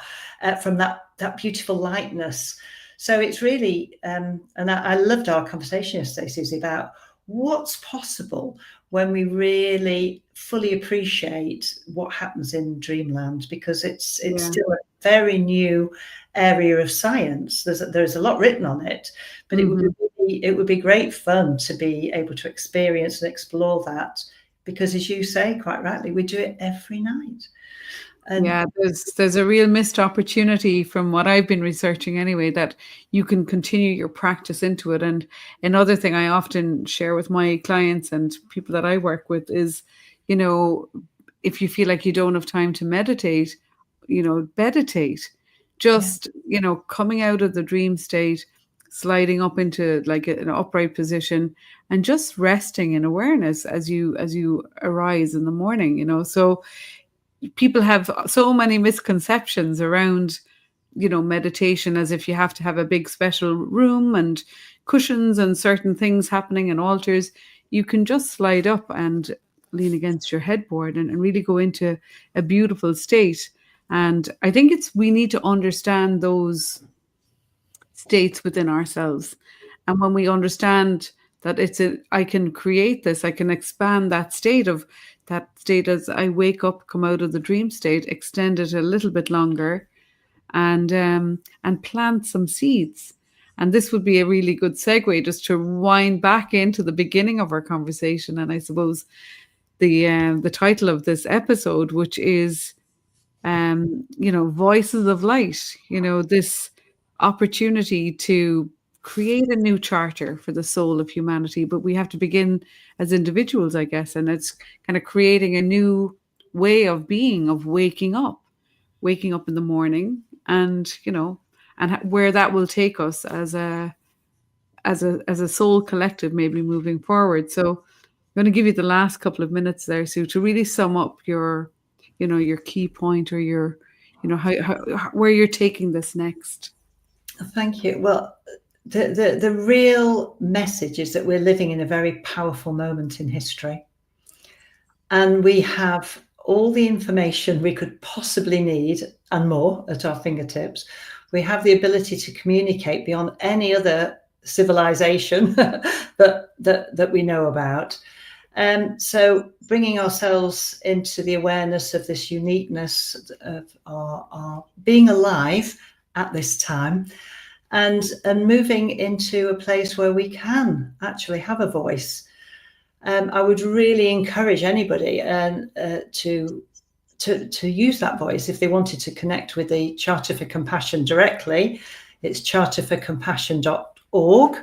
B: from that beautiful lightness. So it's really, and I loved our conversation yesterday, Susie, about what's possible when we really fully appreciate what happens in dreamland, because it's still a very new area of science. There's a lot written on it, but it would be great fun to be able to experience and explore that, because, as you say quite rightly, we do it every night. And
A: there's a real missed opportunity, from what I've been researching anyway, that you can continue your practice into it. And another thing I often share with my clients and people that I work with is, if you feel like you don't have time to meditate, meditate. Just, coming out of the dream state, sliding up into like an upright position, and just resting in awareness as you arise in the morning, So people have so many misconceptions around, meditation, as if you have to have a big special room and cushions and certain things happening and altars. You can just slide up and lean against your headboard and really go into a beautiful state. And I think we need to understand those states within ourselves. And when we understand that I can create this, I can expand that state as I wake up, come out of the dream state, extend it a little bit longer, and plant some seeds. And this would be a really good segue just to wind back into the beginning of our conversation. And I suppose the title of this episode, which is, Voices of Light, this opportunity to create a new charter for the soul of humanity. But we have to begin as individuals, I guess. And it's kind of creating a new way of being, of waking up in the morning, and, and where that will take us as a soul collective, maybe moving forward. So I'm going to give you the last couple of minutes there, Sue, to really sum up your key point, or your, how where you're taking this next.
B: Thank you. Well, the real message is that we're living in a very powerful moment in history, and we have all the information we could possibly need and more at our fingertips. We have the ability to communicate beyond any other civilization that we know about. So bringing ourselves into the awareness of this uniqueness of our being alive at this time, and moving into a place where we can actually have a voice. I would really encourage anybody to use that voice if they wanted to connect with the Charter for Compassion directly. It's charterforcompassion.org.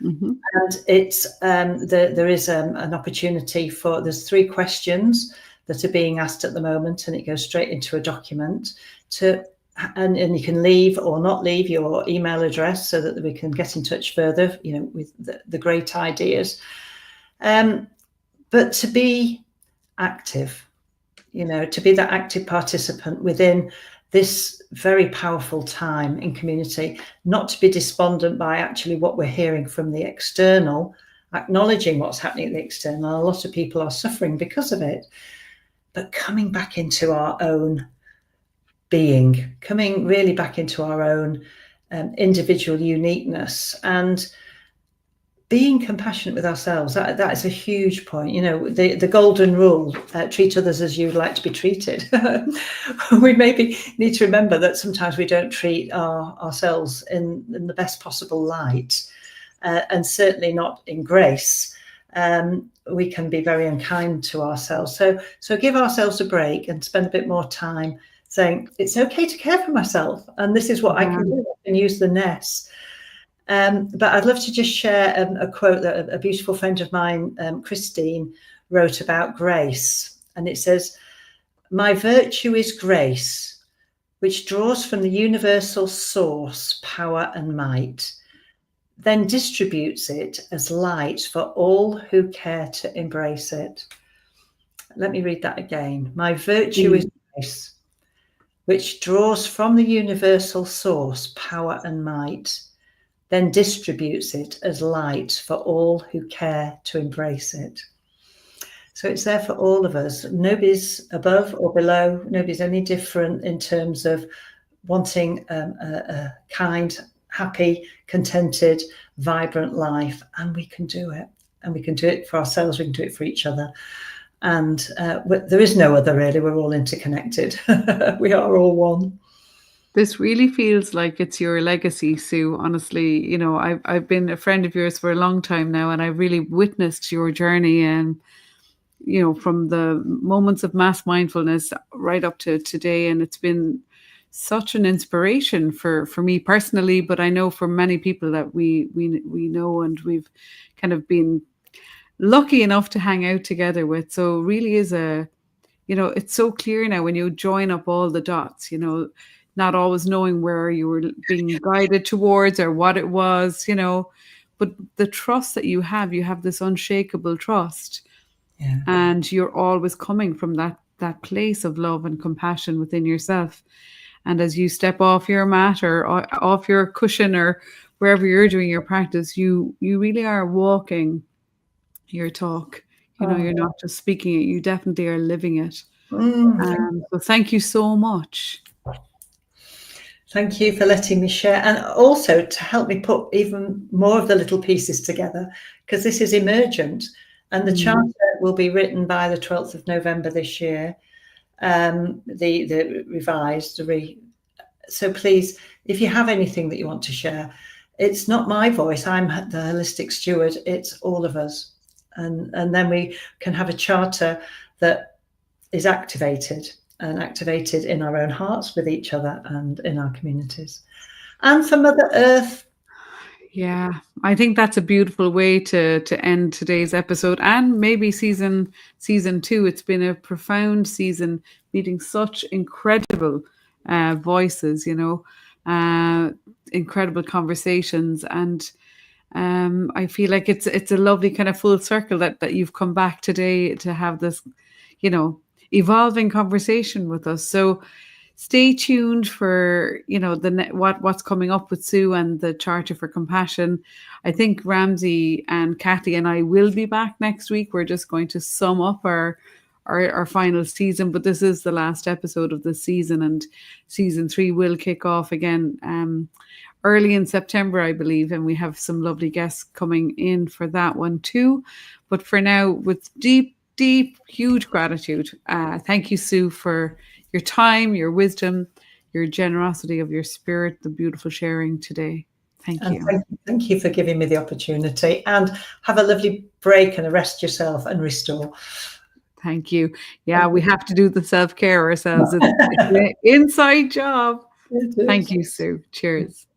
A: Mm-hmm.
B: And it's there is an opportunity there's 3 questions that are being asked at the moment, and it goes straight into a document and you can leave or not leave your email address so that we can get in touch further, with the great ideas. but to be active, to be that active participant within this very powerful time in community, not to be despondent by actually what we're hearing from the external, acknowledging what's happening at the external. A lot of people are suffering because of it, but coming back into our own being, coming really back into our own individual uniqueness, and being compassionate with ourselves. That is a huge point. The golden rule, treat others as you'd like to be treated. We maybe need to remember that sometimes we don't treat ourselves in the best possible light, and certainly not in grace. We can be very unkind to ourselves. So give ourselves a break and spend a bit more time saying, it's okay to care for myself. And this is what I can do. I can use the ness. But I'd love to just share a quote that a beautiful friend of mine, Christine, wrote about grace. And it says, "My virtue is grace, which draws from the universal source, power and might, then distributes it as light for all who care to embrace it." Let me read that again. "My virtue is grace, which draws from the universal source, power and might, then distributes it as light for all who care to embrace it." So it's there for all of us. Nobody's above or below. Nobody's any different in terms of wanting a kind, happy, contented, vibrant life. And we can do it. And we can do it for ourselves. We can do it for each other. And there is no other, really. We're all interconnected. We are all one.
A: This really feels like it's your legacy, Sue. Honestly, I've been a friend of yours for a long time now, and I've really witnessed your journey, and from the moments of mass mindfulness right up to today. And it's been such an inspiration for me personally, but I know for many people that we know and we've kind of been lucky enough to hang out together with. So it really is it's so clear now when you join up all the dots, not always knowing where you were being guided towards or what it was, but the trust that you have this unshakable trust.
B: Yeah.
A: And you're always coming from that place of love and compassion within yourself. And as you step off your mat or off your cushion or wherever you're doing your practice, you really are walking your talk. You're not just speaking it, you definitely are living it. So thank you so much.
B: Thank you for letting me share, and also to help me put even more of the little pieces together, because this is emergent, and the charter will be written by the 12th of November this year, the revised. So please, if you have anything that you want to share, it's not my voice. I'm the holistic steward. It's all of us. And then we can have a charter that is activated in our own hearts with each other and in our communities and for Mother Earth.
A: Yeah, I think that's a beautiful way to end today's episode, and maybe season 2. It's been a profound season, meeting such incredible voices, incredible conversations, and I feel like it's a lovely kind of full circle that you've come back today to have this, evolving conversation with us. So stay tuned for, what's coming up with Sue and the Charter for Compassion. I think Ramsey and Kathy and I will be back next week. We're just going to sum up our final season, but this is the last episode of the season, and season 3 will kick off again early in September, I believe, and we have some lovely guests coming in for that one too. But for now, with deep, huge gratitude, thank you, Sue, for your time, your wisdom, your generosity of your spirit, the beautiful sharing today. Thank you.
B: Thank you for giving me the opportunity, and have a lovely break and rest yourself and restore.
A: Thank you. Yeah, we have to do the self-care ourselves. It's an inside job. Thank you, Sue. Cheers.